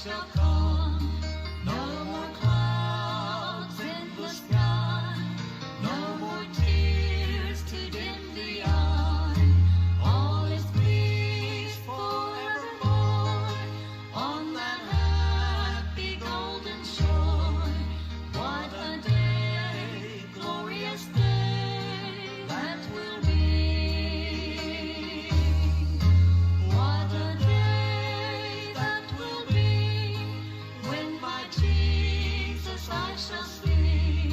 shall come. No more clouds in the sky. No more tears to dim the eye. All is peace forevermore on that happy golden shore. What a day, glorious day that will be. What a day that will be when my Jesus I shall see,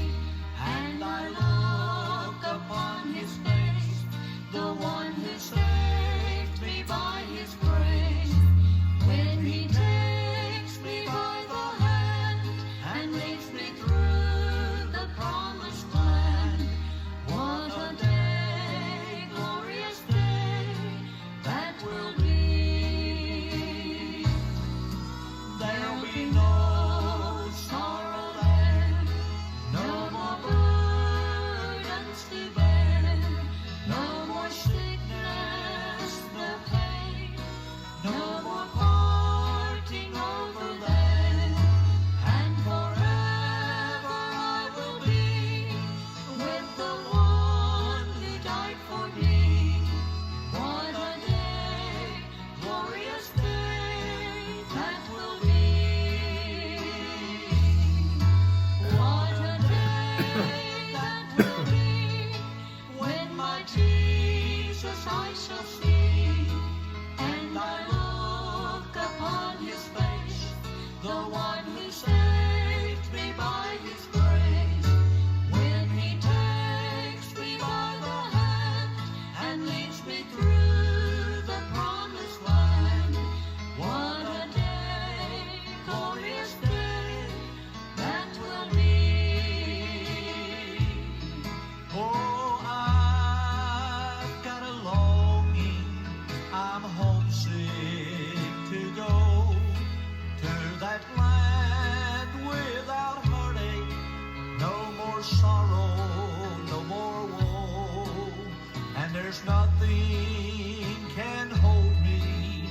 and I look upon his face, the one who saved me by his grace. When he takes me by the hand and leads me through the promised land. What a day, glorious day that will be. There'll be no sorrow there, no more burdens to bear, no more sickness, the pain, no more parting over there, and forever I will be with the one who died for me. What a day, glorious day that will be. What a day that will be when my Jesus I shall see, and I look upon his face, the one who saved me by his grace. When he takes me by the hand and leads me through the promised land. What a day, glorious day that will be. Oh, I've got a longing, I'm homesick to go to that land without heartache, no more sorrow, no more woe, and there's nothing can hold me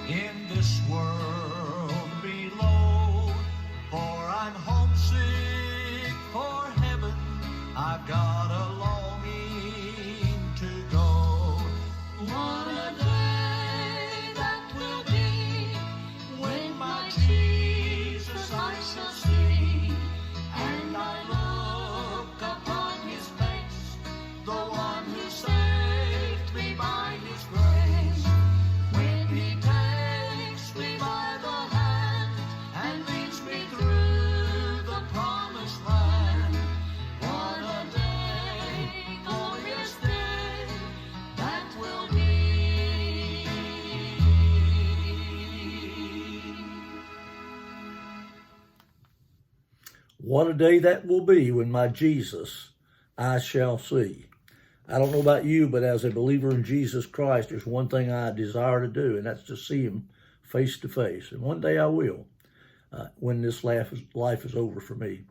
in this world below, for I'm homesick for heaven, I've got a longing to go. What a day that will be when my Jesus I shall see, and I look upon his face, the one who saved me by his grace. When he takes me by the hand and leads me through the promised land. What a day, glorious day that will be. What a day that will be when my Jesus I shall see. I don't know about you, but as a believer in Jesus Christ, there's one thing I desire to do, and that's to see him face to face. And one day I will, when this life is over for me.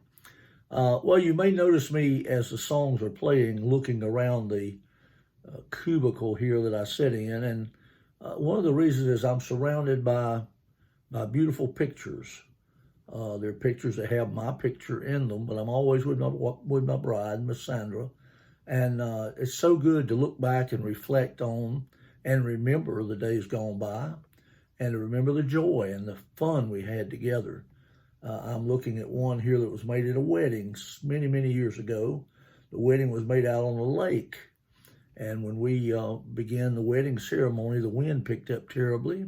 Well, you may notice me as the songs are playing, looking around the cubicle here that I sit in. And one of the reasons is I'm surrounded by beautiful pictures. They're pictures that have my picture in them, but I'm always with my bride, Miss Sandra. And it's so good to look back and reflect on and remember the days gone by, and to remember the joy and the fun we had together. I'm looking at one here that was made at a wedding many, many years ago. The wedding was made out on a lake. And when we began the wedding ceremony, the wind picked up terribly.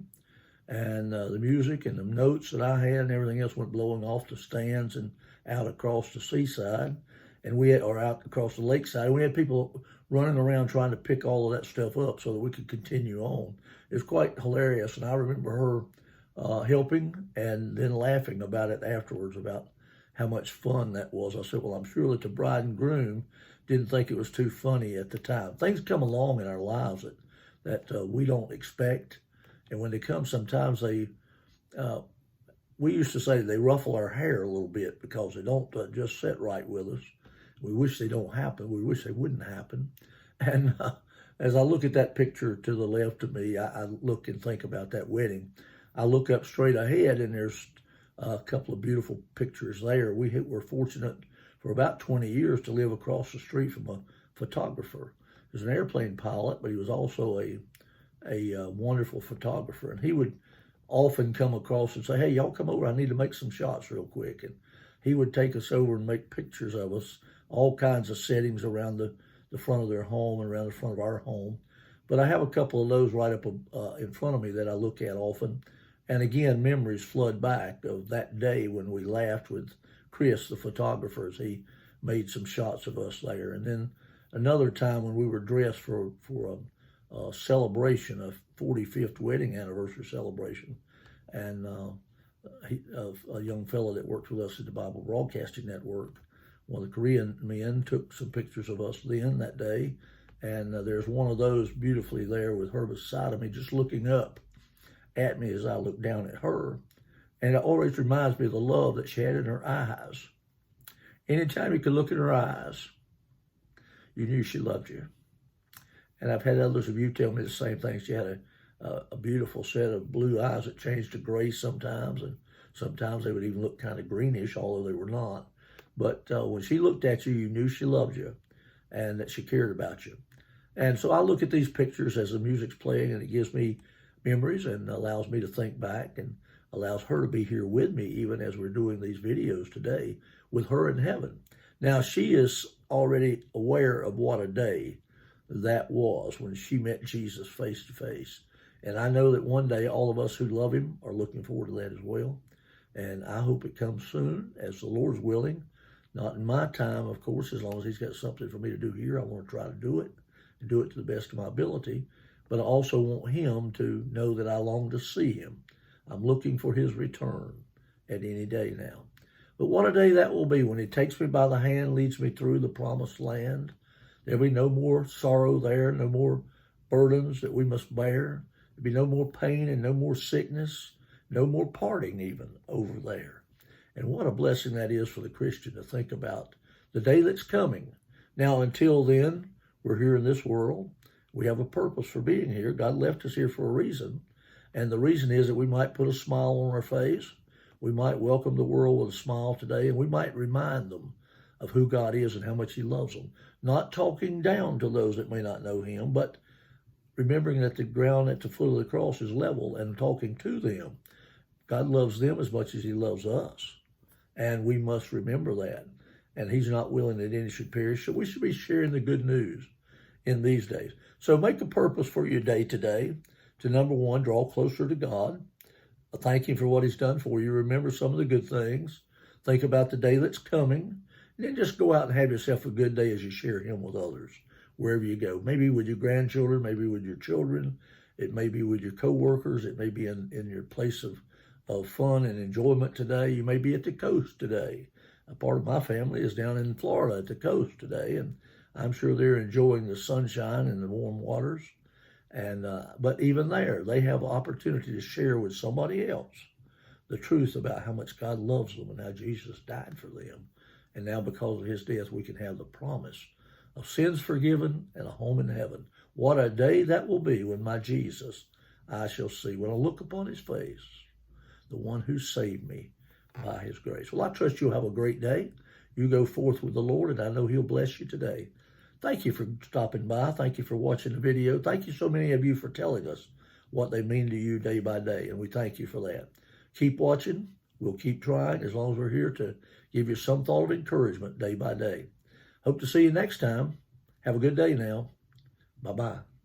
And the music and the notes that I had and everything else went blowing off the stands and out across the seaside, or out across the lakeside. And we had people running around trying to pick all of that stuff up so that we could continue on. It was quite hilarious, and I remember her helping and then laughing about it afterwards, about how much fun that was. I said, well, I'm sure that the bride and groom didn't think it was too funny at the time. Things come along in our lives that we don't expect. And when they come, sometimes we used to say they ruffle our hair a little bit because they don't just sit right with us. We wish they don't happen. We wish they wouldn't happen. And as I look at that picture to the left of me, I look and think about that wedding. I look up straight ahead, and there's a couple of beautiful pictures there. We were fortunate for about 20 years to live across the street from a photographer. He was an airplane pilot, but he was also a wonderful photographer. And he would often come across and say, hey, y'all come over. I need to make some shots real quick. And he would take us over and make pictures of us, all kinds of settings around the front of their home and around the front of our home. But I have a couple of those right up in front of me that I look at often. And again, memories flood back of that day when we laughed with Chris, the photographer, as he made some shots of us there. And then another time when we were dressed for a celebration, a 45th wedding anniversary celebration. And a young fellow that worked with us at the Bible Broadcasting Network, one of the Korean men, took some pictures of us then that day. And there's one of those beautifully there with her beside of me, just looking up at me as I look down at her. And it always reminds me of the love that she had in her eyes. Anytime you could look in her eyes, you knew she loved you. And I've had others of you tell me the same thing. She had a beautiful set of blue eyes that changed to gray sometimes, and sometimes they would even look kind of greenish, although they were not. But when she looked at you, you knew she loved you and that she cared about you. And so I look at these pictures as the music's playing, and it gives me memories and allows me to think back and allows her to be here with me, even as we're doing these videos today with her in heaven. Now, she is already aware of what a day that was when she met Jesus face to face. And I know that one day all of us who love him are looking forward to that as well. And I hope it comes soon, as the Lord's willing. Not in my time, of course, as long as he's got something for me to do here. I want to try to do it and do it to the best of my ability. But I also want him to know that I long to see him. I'm looking for his return at any day now. But what a day that will be when he takes me by the hand, leads me through the promised land. There'll be no more sorrow there, no more burdens that we must bear. There'll be no more pain and no more sickness, no more parting even over there. And what a blessing that is for the Christian to think about the day that's coming. Now, until then, we're here in this world. We have a purpose for being here. God left us here for a reason. And the reason is that we might put a smile on our face. We might welcome the world with a smile today, and we might remind them of who God is and how much he loves them. Not talking down to those that may not know him, but remembering that the ground at the foot of the cross is level and talking to them. God loves them as much as he loves us. And we must remember that. And he's not willing that any should perish. So we should be sharing the good news in these days. So make a purpose for your day today to, number one, draw closer to God. Thank him for what he's done for you. Remember some of the good things. Think about the day that's coming. And then just go out and have yourself a good day as you share him with others, wherever you go. Maybe with your grandchildren, maybe with your children. It may be with your coworkers. It may be in your place of fun and enjoyment today. You may be at the coast today. A part of my family is down in Florida at the coast today, and I'm sure they're enjoying the sunshine and the warm waters. And but even there, they have an opportunity to share with somebody else the truth about how much God loves them and how Jesus died for them. And now because of his death, we can have the promise of sins forgiven and a home in heaven. What a day that will be when my Jesus I shall see, when I look upon his face, the one who saved me by his grace. Well, I trust you'll have a great day. You go forth with the Lord, and I know he'll bless you today. Thank you for stopping by. Thank you for watching the video. Thank you so many of you for telling us what they mean to you day by day, and we thank you for that. Keep watching. We'll keep trying as long as we're here to give you some thought of encouragement day by day. Hope to see you next time. Have a good day now. Bye-bye.